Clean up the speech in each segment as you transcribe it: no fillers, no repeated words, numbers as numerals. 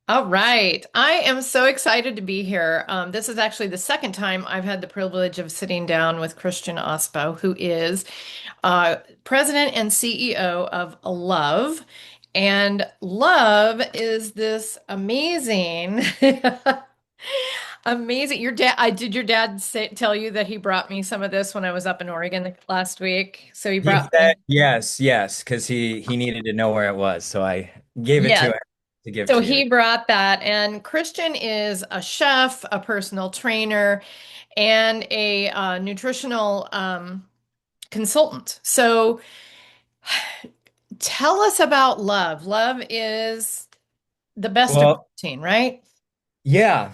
All right. I am so excited to be here. This is actually the second time I've had the privilege of sitting down with Christian Ospo, who is president and CEO of Love. And Love is this amazing, amazing. Your dad, did your dad tell you that he brought me some of this when I was up in Oregon last week? So he He brought said me, yes, yes, because he needed to know where it was, so I gave it to yeah. him to give So to you. he brought that, and Christian is a chef, a personal trainer, and a nutritional consultant. So tell us about Love. Love is the best of Well, protein, right? yeah.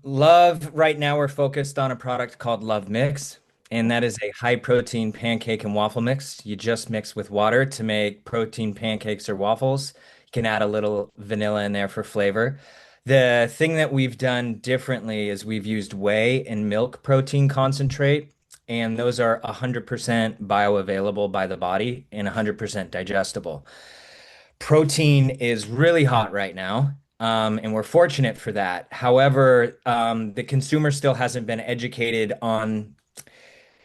Love right now we're focused on a product called Love Mix, and that is a high protein pancake and waffle mix. You just mix with water to make protein pancakes or waffles. You can add a little vanilla in there for flavor. The thing that we've done differently is we've used whey and milk protein concentrate, and those are 100% bioavailable by the body and 100% digestible. Protein is really hot right now, and we're fortunate for that. However, the consumer still hasn't been educated on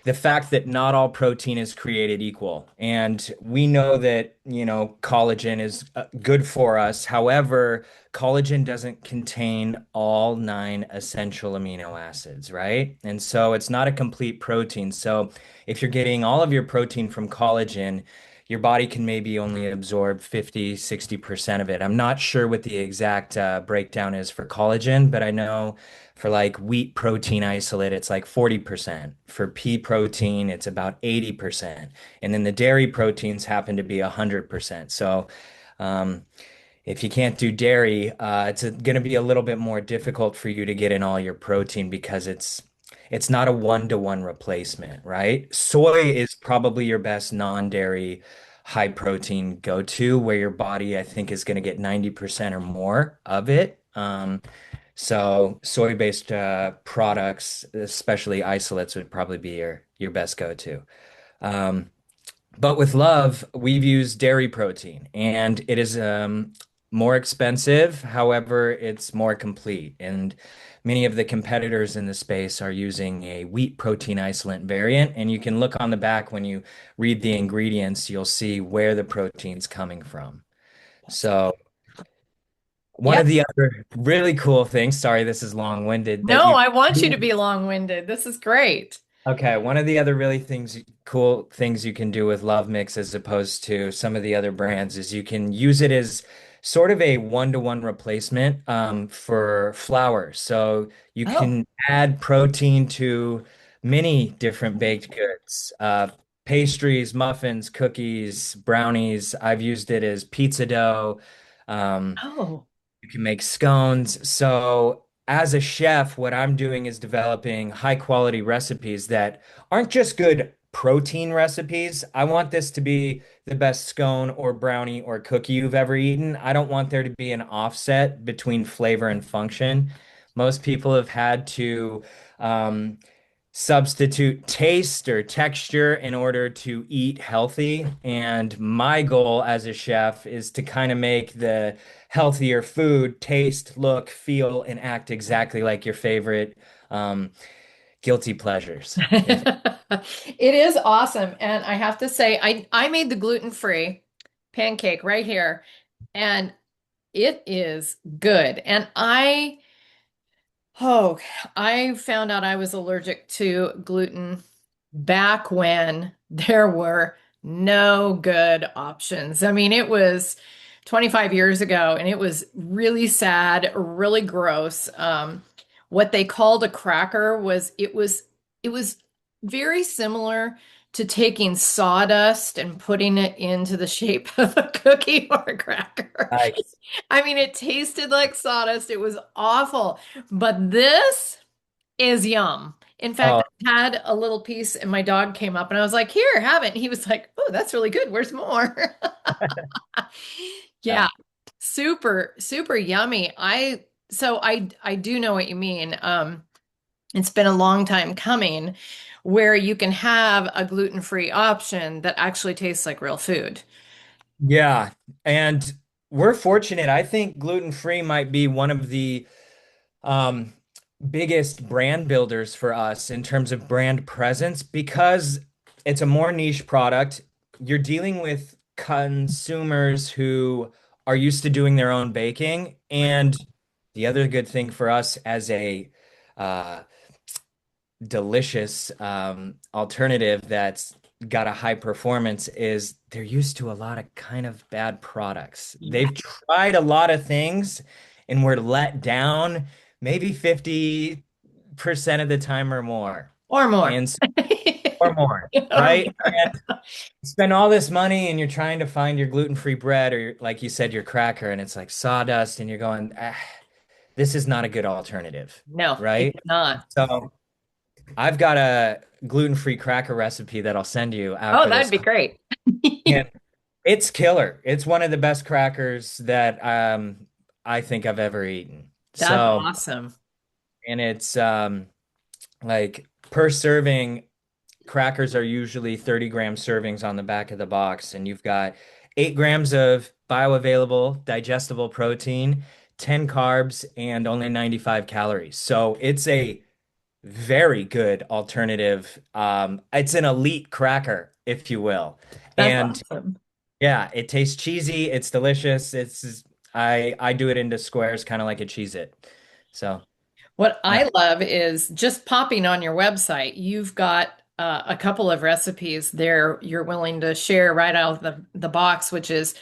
the fact that not all protein is created equal. And we know that, collagen is good for us. However, collagen doesn't contain all nine essential amino acids, right? And so it's not a complete protein. So if you're getting all of your protein from collagen, your body can maybe only absorb 50, 60% of it. I'm not sure what the exact breakdown is for collagen, but I know for like wheat protein isolate, it's like 40%. For pea protein, it's about 80%. And then the dairy proteins happen to be 100%. So um, if you can't do dairy, it's going to be a little bit more difficult for you to get in all your protein because it's not a one-to-one replacement, right? Soy is probably your best non-dairy high protein go-to where your body, I think, is going to get 90% or more of it. So soy-based products, especially isolates, would probably be your best go-to. Um, but with Love, we've used dairy protein, and it is more expensive. However, it's more complete. And many of the competitors in the space are using a wheat protein isolate variant. And you can look on the back when you read the ingredients, you'll see where the protein's coming from. So one Yep. of the other really cool things, sorry, this is long-winded, that No, you I want you to be long-winded. This is great. okay, one of the other really cool things you can do with Love Mix as opposed to some of the other brands is you can use it as sort of a one-to-one replacement for flour. So you Oh, can add protein to many different baked goods, pastries, muffins, cookies, brownies. I've used it as pizza dough. Um, oh. you can make scones. So, as a chef, what I'm doing is developing high quality recipes that aren't just good protein recipes. I want this to be the best scone or brownie or cookie you've ever eaten. I don't want there to be an offset between flavor and function. Most people have had to um, substitute taste or texture in order to eat healthy. And my goal as a chef is to kind of make the healthier food taste, look, feel, and act exactly like your favorite guilty pleasures. If It is awesome. And I have to say, I made the gluten-free pancake right here, and it is good. And oh, I found out I was allergic to gluten back when there were no good options. I mean, it was 25 years ago, and it was really sad, really gross. What they called a cracker was very similar to taking sawdust and putting it into the shape of a cookie or a cracker. Nice. I mean, it tasted like sawdust. It was awful. But this is yum. In fact, Oh, I had a little piece and my dog came up and I was like, here, have it. And he was like, oh, that's really good. Where's more? Yeah, yeah. super, super yummy. I do know what you mean. It's been a long time coming where you can have a gluten-free option that actually tastes like real food. Yeah. And we're fortunate. I think gluten-free might be one of the um, biggest brand builders for us in terms of brand presence because it's a more niche product. You're dealing with consumers who are used to doing their own baking. And the other good thing for us as a uh, delicious alternative that's got a high performance is they're used to a lot of kind of bad products. Yeah. They've tried a lot of things and were let down maybe 50% of the time or more. Or more. And or more, Or right? more. And spend all this money and you're trying to find your gluten-free bread or like you said, your cracker, and it's like sawdust and you're going, ah, this is not a good alternative, No, it's right? not. So I've got a gluten-free cracker recipe that I'll send you Oh, after that'd this be call. great. And it's killer. It's one of the best crackers that I think I've ever eaten. That's So, awesome. and it's like per serving, crackers are usually 30-gram servings on the back of the box, and you've got 8 grams of bioavailable digestible protein, 10 carbs, and only 95 calories. So it's a very good alternative. It's an elite cracker, if you will. That's And awesome. yeah, it tastes cheesy. It's delicious. I do it into squares, kind of like a Cheez-It. So What yeah, I love is just popping on your website. You've got a couple of recipes there you're willing to share right out of the box, which is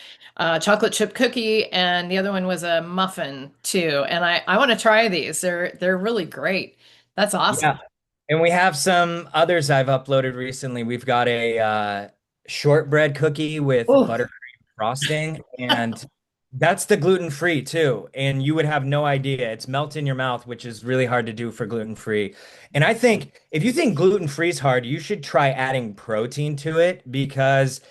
chocolate chip cookie, and the other one was a muffin too. And I want to try these. They're really great. That's yeah. awesome. And we have some others I've uploaded recently. We've got a shortbread cookie with Oh, buttercream frosting, and that's the gluten-free too. And you would have no idea. It's melt in your mouth, which is really hard to do for gluten-free. And I think if you think gluten-free is hard, you should try adding protein to it because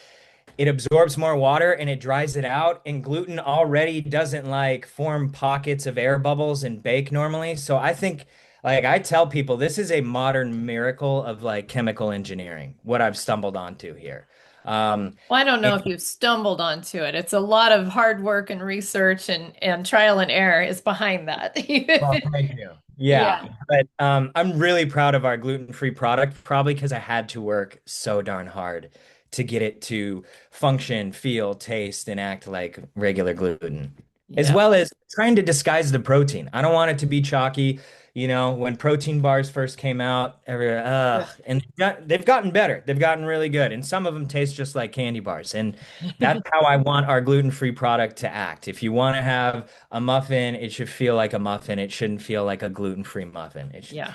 it absorbs more water and it dries it out. And gluten already doesn't like form pockets of air bubbles and bake normally. So I think, like, I tell people this is a modern miracle of like chemical engineering, what I've stumbled onto here. Um, well, I don't and, know if you've stumbled onto it. It's a lot of hard work and research and trial and error is behind that. well, thank you. Yeah, Yeah. but I'm really proud of our gluten-free product, probably because I had to work so darn hard to get it to function, feel, taste, and act like regular gluten, as Yeah. well as trying to disguise the protein. I don't want it to be chalky. You know, when protein bars first came out, and they've gotten better. They've gotten really good, and some of them taste just like candy bars. And that's how I want our gluten-free product to act. If you want to have a muffin, it should feel like a muffin. It shouldn't feel like a gluten-free muffin. Yeah.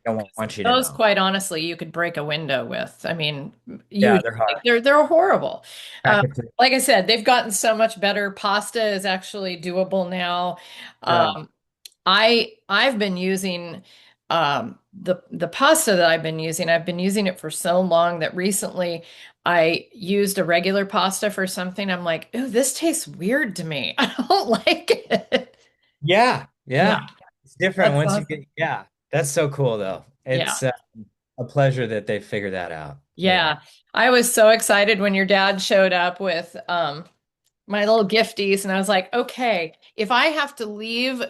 I want you to Those, know. quite honestly, you could break a window with. I mean, you Yeah, would they're think hard. they're horrible. Crack it to- Like I said, they've gotten so much better. Pasta is actually doable now. Yeah. Um, I've been using the pasta that I've been using. I've been using it for so long that recently I used a regular pasta for something. I'm like, ooh, this tastes weird to me. I don't like it. Yeah. Yeah, Yeah. It's different that's once you awesome. get, yeah. That's so cool though. Yeah. It's a pleasure that they figured that out. Yeah. Yeah, I was so excited when your dad showed up with my little gifties, and I was like, okay, if I have to leave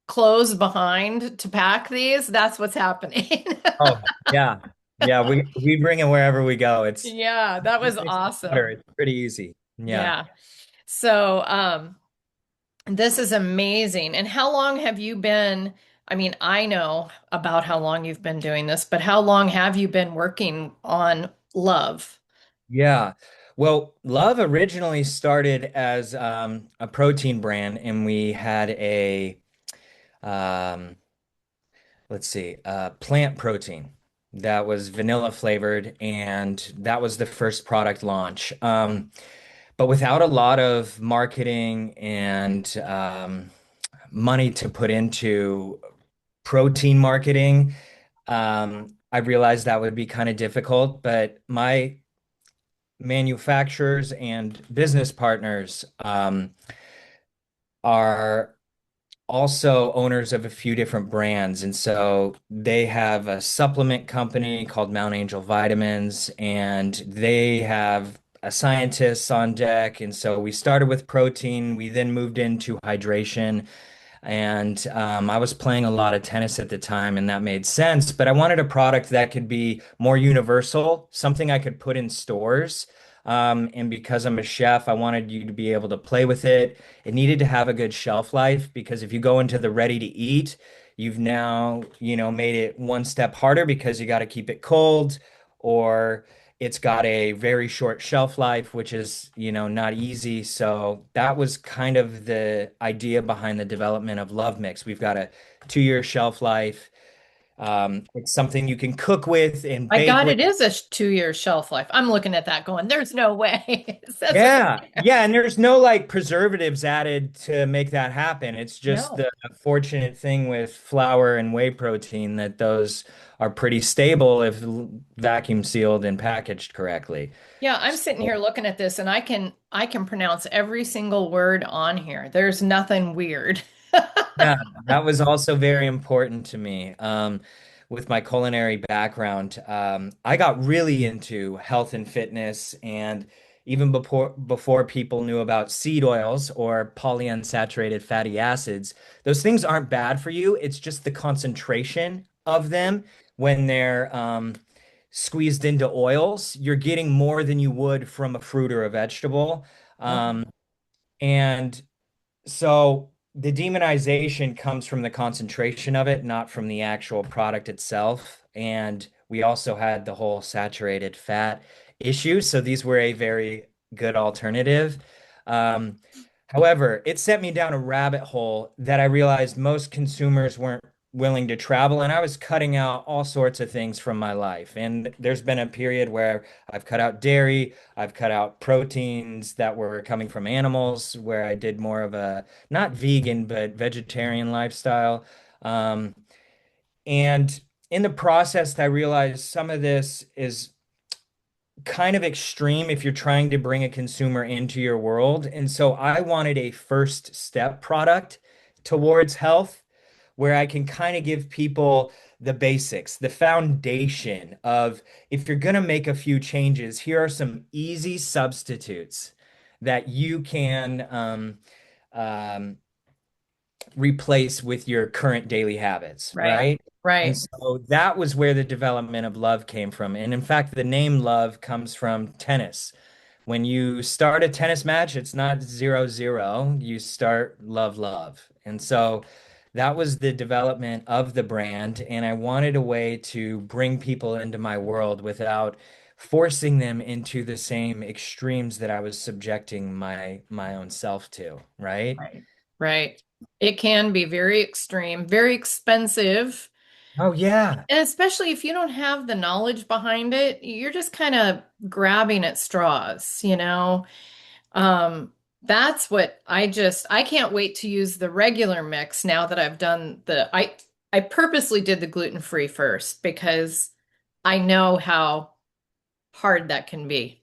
clothes behind to pack these, that's what's happening. Oh, yeah. Yeah, we bring it wherever we go. Yeah, that was It's butter. awesome. It's pretty easy. Yeah. Yeah. So, this is amazing. And how long have you been? I mean, I know about how long you've been doing this, but how long have you been working on Love? Yeah. Well, Love originally started as a protein brand, and we had a um, let's see, plant protein that was vanilla flavored, and that was the first product launch. But without a lot of marketing and money to put into protein marketing, I realized that would be kind of difficult. But my manufacturers and business partners are also owners of a few different brands. And so they have a supplement company called Mount Angel Vitamins, and they have scientists on deck. And so we started with protein. We then moved into hydration. And I was playing a lot of tennis at the time, and that made sense. But I wanted a product that could be more universal, something I could put in stores. And because I'm a chef, I wanted you to be able to play with it. It needed to have a good shelf life because if you go into the ready to eat, you've now, made it one step harder because you got to keep it cold, or it's got a very short shelf life, which is, not easy. So that was kind of the idea behind the development of Love Mix. We've got a 2-year shelf life. It's something you can cook with and My bake God, with. it is a 2-year shelf life. I'm looking at that going, there's no way. It says it Yeah. right there. Yeah. And there's no like preservatives added to make that happen. It's just No. the fortunate thing with flour and whey protein that those are pretty stable if vacuum sealed and packaged correctly. Yeah, I'm sitting So, here looking at this and I can pronounce every single word on here. There's nothing weird. yeah, that was also very important to me. With my culinary background, I got really into health and fitness, and even before people knew about seed oils or polyunsaturated fatty acids, those things aren't bad for you. It's just the concentration of them when they're squeezed into oils. You're getting more than you would from a fruit or a vegetable. Oh, Um, and so the demonization comes from the concentration of it, not from the actual product itself. And we also had the whole saturated fat issue. So these were a very good alternative. Um, However, it sent me down a rabbit hole that I realized most consumers weren't willing to travel, and I was cutting out all sorts of things from my life. And there's been a period where I've cut out dairy, I've cut out proteins that were coming from animals, where I did more of a not vegan, but vegetarian lifestyle. Um, and in the process, I realized some of this is kind of extreme if you're trying to bring a consumer into your world. And so I wanted a first step product towards health where I can kind of give people the basics, the foundation of if you're going to make a few changes, here are some easy substitutes that you can um, replace with your current daily habits, right. right? And Right. so that was where the development of Love came from. And in fact, the name Love comes from tennis. When you start a tennis match, it's not 0-0. You start love, love. And so that was the development of the brand. And I wanted a way to bring people into my world without forcing them into the same extremes that I was subjecting my own self to, right? Right. Right. It can be very extreme, very expensive. Oh yeah. And especially if you don't have the knowledge behind it, you're just kind of grabbing at straws, you know? That's what I can't wait to use the regular mix now that I've done I purposely did the gluten-free first because I know how hard that can be.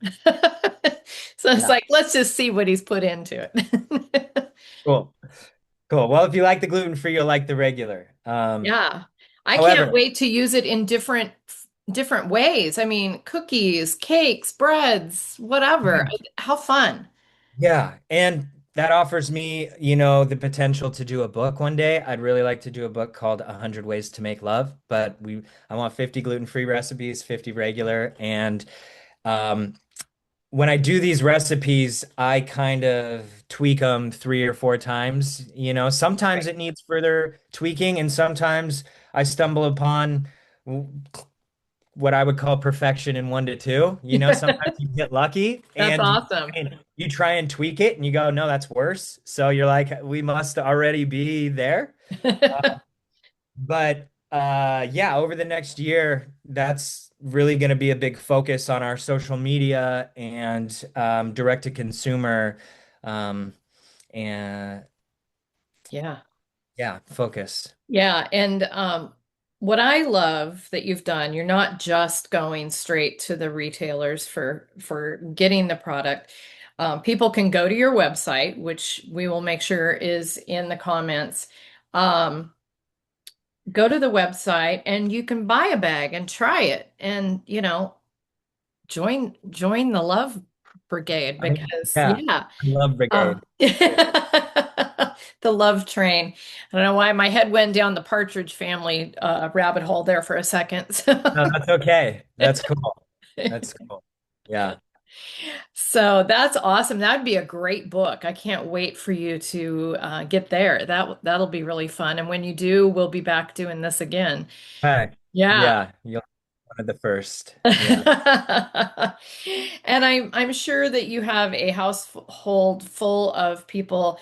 So it's Yeah. like, let's just see what he's put into it. Cool. Cool. Well, if you like the gluten free, you'll like the regular. Yeah. I can't However, wait to use it in different ways. I mean, cookies, cakes, breads, whatever. How fun. yeah, and that offers me, the potential to do a book one day. I'd really like to do a book called 100 Ways to Make Love, but I want 50 gluten-free recipes, 50 regular, and um, when I do these recipes, I kind of tweak them 3 or 4 times. Sometimes Right. it needs further tweaking, and sometimes I stumble upon what I would call perfection in 1 to 2. Sometimes you get lucky That's and awesome. you try and tweak it and you go, no, that's worse. So you're like, we must already be there. But yeah, over the next year, that's really going to be a big focus on our social media and direct to consumer um, and Yeah. yeah, focus. Yeah, and what I love that you've done, you're not just going straight to the retailers for getting the product. People can go to your website, which we will make sure is in the comments. Um, Go to the website and you can buy a bag and try it, and join the love Brigade I mean, because, yeah, yeah, I love Brigade. the love train. I don't know why my head went down the Partridge Family rabbit hole there for a second. No, that's okay. That's cool. That's cool. Yeah. So that's awesome. That'd be a great book. I can't wait for you to get there. That'll be really fun. And when you do, we'll be back doing this again. Hi. Yeah. Yeah, you're one of the first. Yeah. And I'm sure that you have a household full of people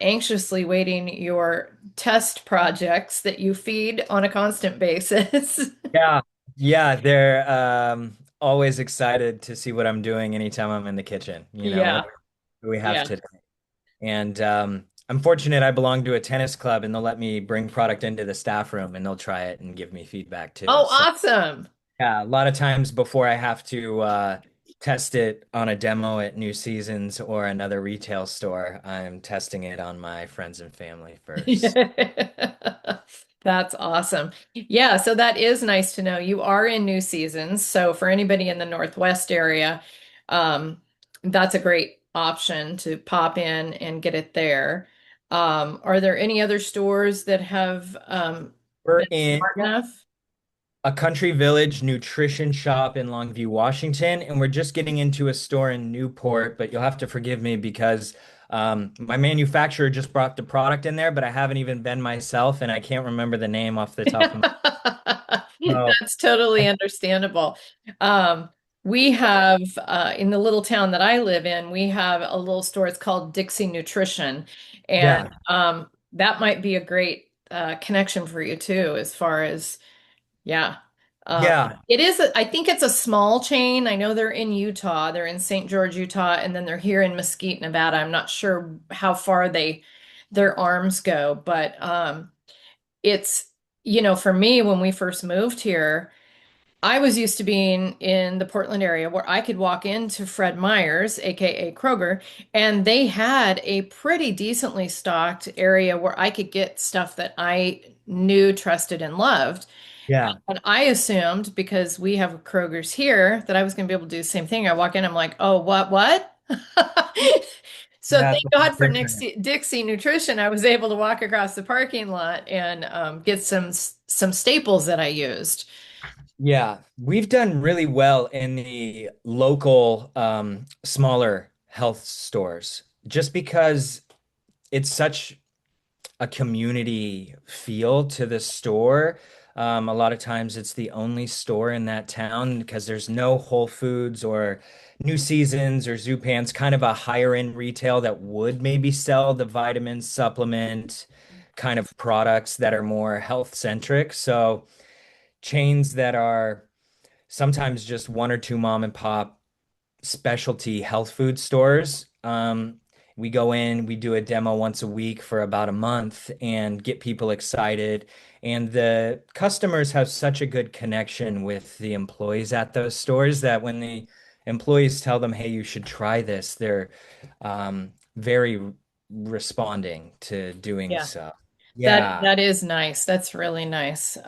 anxiously waiting your test projects that you feed on a constant basis. Yeah. Yeah, they're always excited to see what I'm doing anytime I'm in the kitchen. What Yeah. do we have Yeah. today? And I'm fortunate I belong to a tennis club and they'll let me bring product into the staff room and they'll try it and give me feedback too. Oh, So awesome. yeah, a lot of times before I have to test it on a demo at New Seasons or another retail store, I'm testing it on my friends and family first. That's awesome. Yeah, so that is nice to know. You are in New Seasons. So for anybody in the Northwest area, um, that's a great option to pop in and get it there. Are there any other stores that have We're been in smart enough? a Country Village nutrition shop in Longview, Washington, and we're just getting into a store in Newport, but you'll have to forgive me because my manufacturer just brought the product in there, but I haven't even been myself, and I can't remember the name off the top of my head. That's totally understandable. Um, we have in the little town that I live in, we have a little store. It's called Dixie Nutrition, and Yeah, that might be a great connection for you too, as far as yeah. yeah, It is. I think it's a small chain. I know they're in Utah. They're in St. George, Utah, and then they're here in Mesquite, Nevada. I'm not sure how far their arms go, but it's, for me, when we first moved here, I was used to being in the Portland area where I could walk into Fred Meyer's, aka Kroger, and they had a pretty decently stocked area where I could get stuff that I knew, trusted, and loved. yeah. And I assumed because we have Kroger's here that I was going to be able to do the same thing. I walk in, I'm like, oh, what? So That's thank God for different. Dixie Nutrition. I was able to walk across the parking lot and get some staples that I used. Yeah, we've done really well in the local, smaller health stores just because it's such a community feel to the store. A lot of times it's the only store in that town because there's no Whole Foods or New Seasons or Zupans, kind of a higher end retail that would maybe sell the vitamin supplement kind of products that are more health centric. So chains that are sometimes just one or two mom and pop specialty health food stores. We go in, we do a demo once a week for about a month and get people excited. And the customers have such a good connection with the employees at those stores that when the employees tell them, hey, you should try this, they're very responding to doing Yeah. so. That Yeah. that is nice. That's really nice.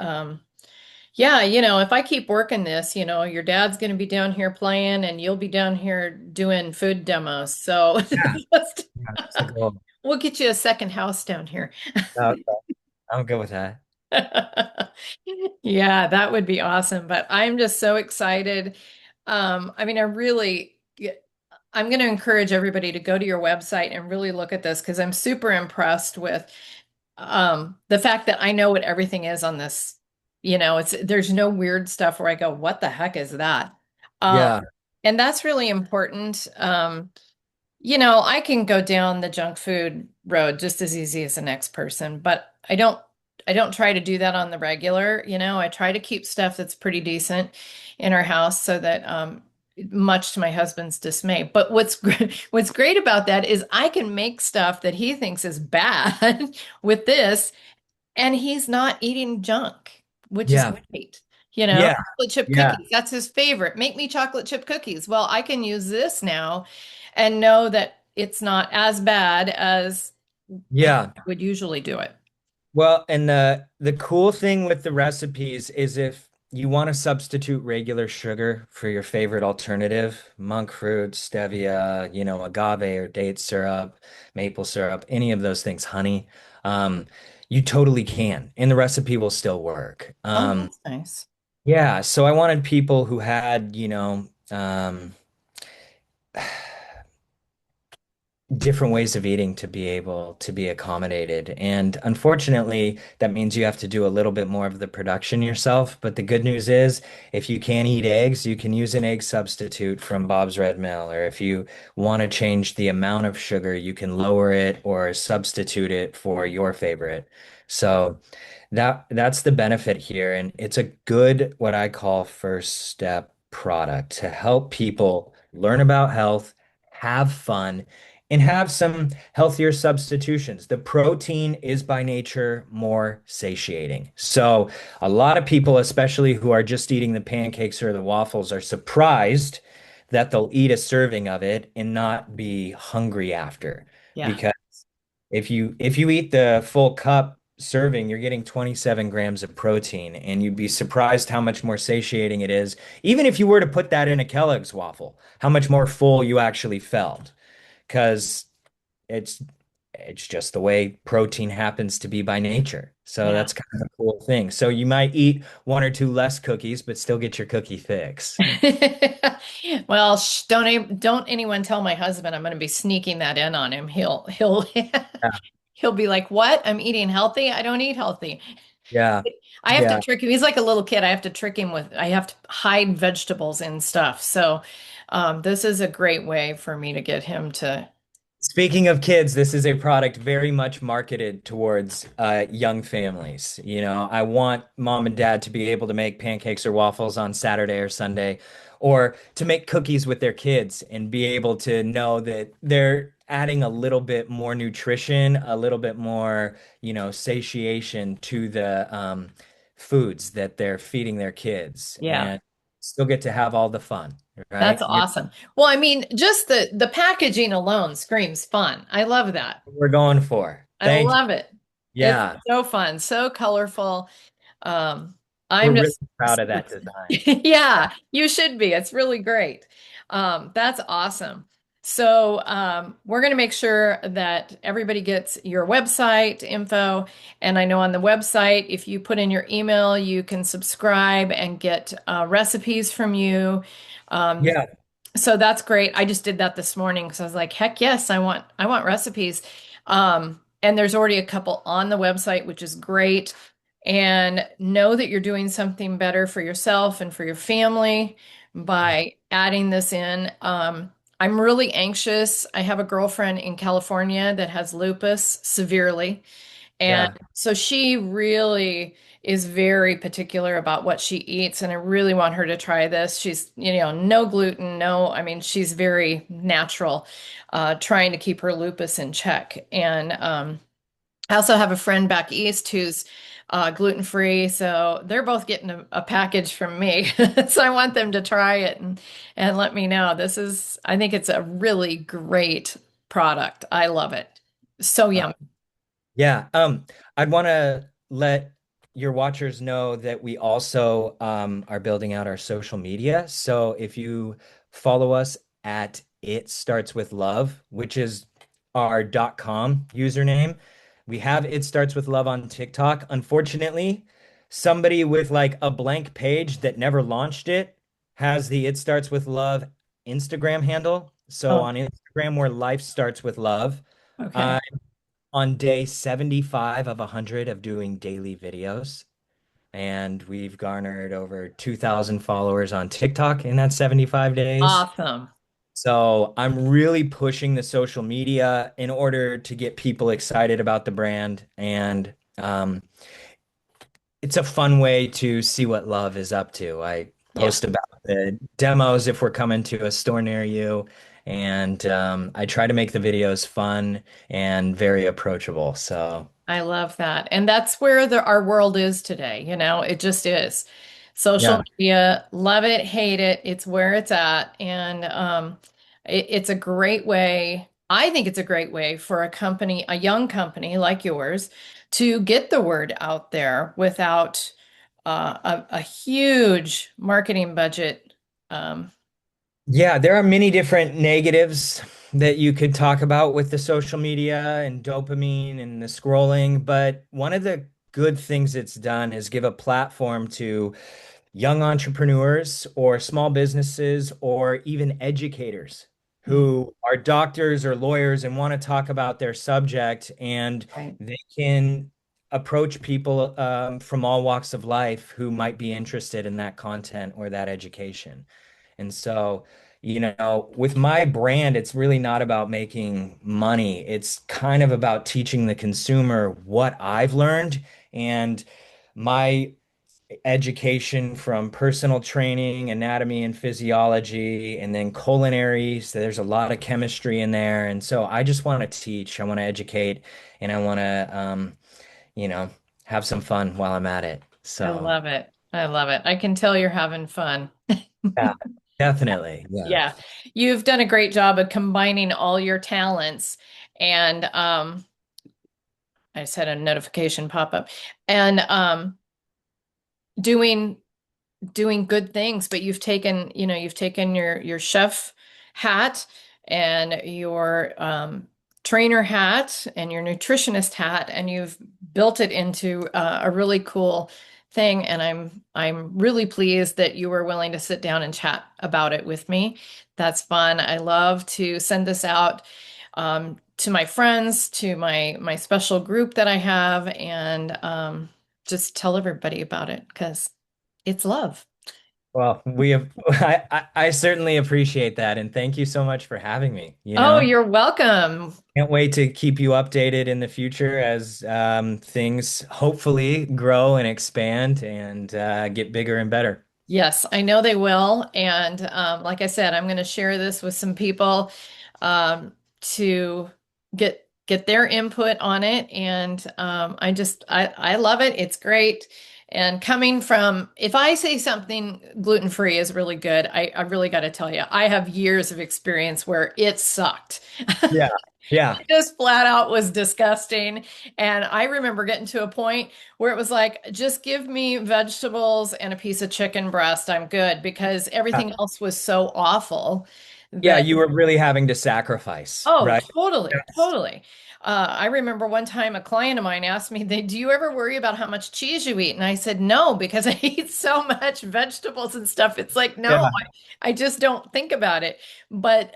Yeah, if I keep working this, your dad's going to be down here playing and you'll be down here doing food demos. So Yeah. just, Yeah, that's the goal. we'll get you a second house down here. Okay. I'm good with that. Yeah, that would be awesome. But I'm just so excited. I mean, I'm going to encourage everybody to go to your website and really look at this because I'm super impressed with the fact that I know what everything is on this. There's no weird stuff where I go, what the heck is that? Um, Yeah. and that's really important. I can go down the junk food road just as easy as the next person, but I don't try to do that on the regular. I try to keep stuff that's pretty decent in our house so that much to my husband's dismay. But what's great about that is I can make stuff that he thinks is bad with this and he's not eating junk, which is Yeah. great. Yeah. Chocolate chip Yeah. cookies, that's his favorite. Make me chocolate chip cookies. Well, I can use this now and know that it's not as bad as Yeah. would usually do it. Well, and the cool thing with the recipes is if you want to substitute regular sugar for your favorite alternative, monk fruit, stevia, agave or date syrup, maple syrup, any of those things, honey. Um, you totally can, and the recipe will still work. Oh, that's nice. Yeah, so I wanted people who had, different ways of eating to be able to be accommodated. And unfortunately, that means you have to do a little bit more of the production yourself. But the good news is, if you can't eat eggs, you can use an egg substitute from Bob's Red Mill. Or if you want to change the amount of sugar, you can lower it or substitute it for your favorite. So that's the benefit here. And it's a good, what I call first step product to help people learn about health, have fun, and have some healthier substitutions. The protein is by nature more satiating. So, a lot of people, especially who are just eating the pancakes or the waffles, are surprised that they'll eat a serving of it and not be hungry after. Yeah. Because if you eat the full cup serving, you're getting 27 grams of protein, and you'd be surprised how much more satiating it is. Even if you were to put that in a Kellogg's waffle, how much more full you actually felt because it's it's just the way protein happens to be by nature. So Yeah. that's kind of a cool thing. So you might eat one or two less cookies, but still get your cookie fix. Well, don't anyone tell my husband I'm going to be sneaking that in on him. He'll Yeah, he'll be like, "What? I'm eating healthy? I don't eat healthy." yeah, I have to yeah. trick him. He's like a little kid. I have to hide vegetables and stuff. So, this is a great way for me to get him to, Speaking of kids, this is a product very much marketed towards young families. I want mom and dad to be able to make pancakes or waffles on Saturday or Sunday, or to make cookies with their kids and be able to know that they're adding a little bit more nutrition, a little bit more, satiation to the foods that they're feeding their kids yeah. and still get to have all the fun, That's right? awesome. Well, I mean, just the packaging alone screams fun. I love that. We're going for. I Thank you. love it. It's Yeah. so fun, so colorful. Um, We're I'm really just, proud of that design. yeah, you should be. It's really great. That's awesome. So, we're going to make sure that everybody gets your website info. And I know on the website, if you put in your email, you can subscribe and get recipes from you. Um, Yeah, so that's great. I just did that this morning because I was like, heck yes, I want recipes. And there's already a couple on the website, which is great. And know that you're doing something better for yourself and for your family by adding this in. I'm really anxious. I have a girlfriend in California that has lupus severely. And yeah, so she really is very particular about what she eats, and I really want her to try this. She's, no gluten, no, I mean, she's very natural, trying to keep her lupus in check. And I also have a friend back east who's gluten-free, so they're both getting a package from me. So I want them to try it and let me know. I think it's a really great product. I love it. So uh, yummy. yeah. I'd want to let your watchers know that we also are building out our social media. So if you follow us at It Starts With Love, which is our .com username, we have It Starts With Love on TikTok. Unfortunately, somebody with like a blank page that never launched it has the It Starts With Love Instagram handle. So Oh, on Instagram, where life starts with love. okay. On day 75 of 100 of doing daily videos. And we've garnered over 2,000 followers on TikTok in that 75 days. Awesome. So I'm really pushing the social media in order to get people excited about the brand. And it's a fun way to see what Love is up to. I Yeah, post about the demos if we're coming to a store near you. And I try to make the videos fun and very approachable. So. I love that. And that's where our world is today. It just is. Social Yeah, media, love it, hate it. It's where it's at. And it's a great way. I think it's a great way for a young company like yours, to get the word out there without a huge marketing budget. Um, Yeah, there are many different negatives that you could talk about with the social media and dopamine and the scrolling, but one of the good things it's done is give a platform to young entrepreneurs or small businesses or even educators mm, who are doctors or lawyers and want to talk about their subject, and right. they can approach people from all walks of life who might be interested in that content or that education. And so, with my brand, it's really not about making money. It's kind of about teaching the consumer what I've learned and my education from personal training, anatomy and physiology, and then culinary. So there's a lot of chemistry in there. And so I just want to teach, I want to educate, and I want to, you know, have some fun while I'm at it. I So love it. I love it. I can tell you're having fun. yeah, definitely. Yeah. Yeah, you've done a great job of combining all your talents. And I just had a notification pop up and doing doing good things, but you've taken your chef hat and your trainer hat and your nutritionist hat, and you've built it into a really cool thing. And I'm really pleased that you were willing to sit down and chat about it with me. That's fun. I love to send this out to my friends, to my special group that I have, and just tell everybody about it because it's love. Well, we have, I certainly appreciate that. And thank you so much for having me. Oh, you're welcome. Can't wait to keep you updated in the future as things hopefully grow and expand and get bigger and better. Yes, I know they will. And like I said, I'm going to share this with some people to get their input on it. And I love it. It's great. And coming from, if I say something gluten-free is really good, I really got to tell you, I have years of experience where it sucked. Yeah. Yeah. Just flat out was disgusting. And I remember getting to a point where it was like, just give me vegetables and a piece of chicken breast. I'm good because everything else was so awful Yeah, that, you were really having to sacrifice, oh, right? totally, Yes. totally. I remember one time a client of mine asked me, do you ever worry about how much cheese you eat? And I said, no, because I eat so much vegetables and stuff. It's like, no, Yeah. I just don't think about it. But,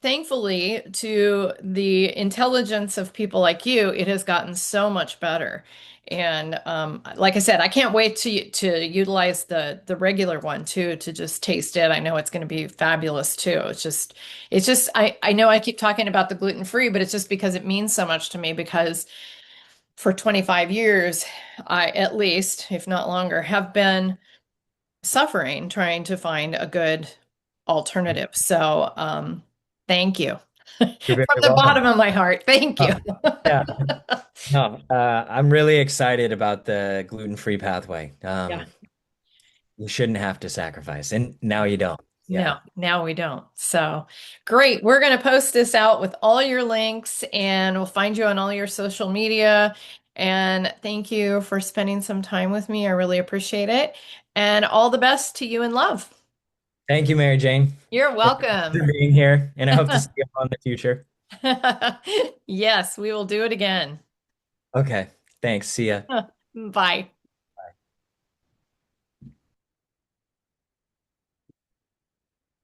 thankfully, to the intelligence of people like you, it has gotten so much better. And like I said, I can't wait to utilize the regular one too, to just taste it. I know it's going to be fabulous too. It's just I know I keep talking about the gluten free, but it's just because it means so much to me because for 25 years, I at least, if not longer, have been suffering trying to find a good alternative. So, thank you. You're From very the welcome. bottom of my heart. Thank you. Oh, yeah. No, I'm really excited about the gluten-free pathway. Yeah. You shouldn't have to sacrifice, and now you don't. Yeah. No, now we don't. So great. We're going to post this out with all your links and we'll find you on all your social media. And thank you for spending some time with me. I really appreciate it. And all the best to you in love. Thank you, Mary Jane, You're for welcome. being here, and I hope to see you all in the future. Yes, we will do it again. Okay. Thanks. See ya. Bye.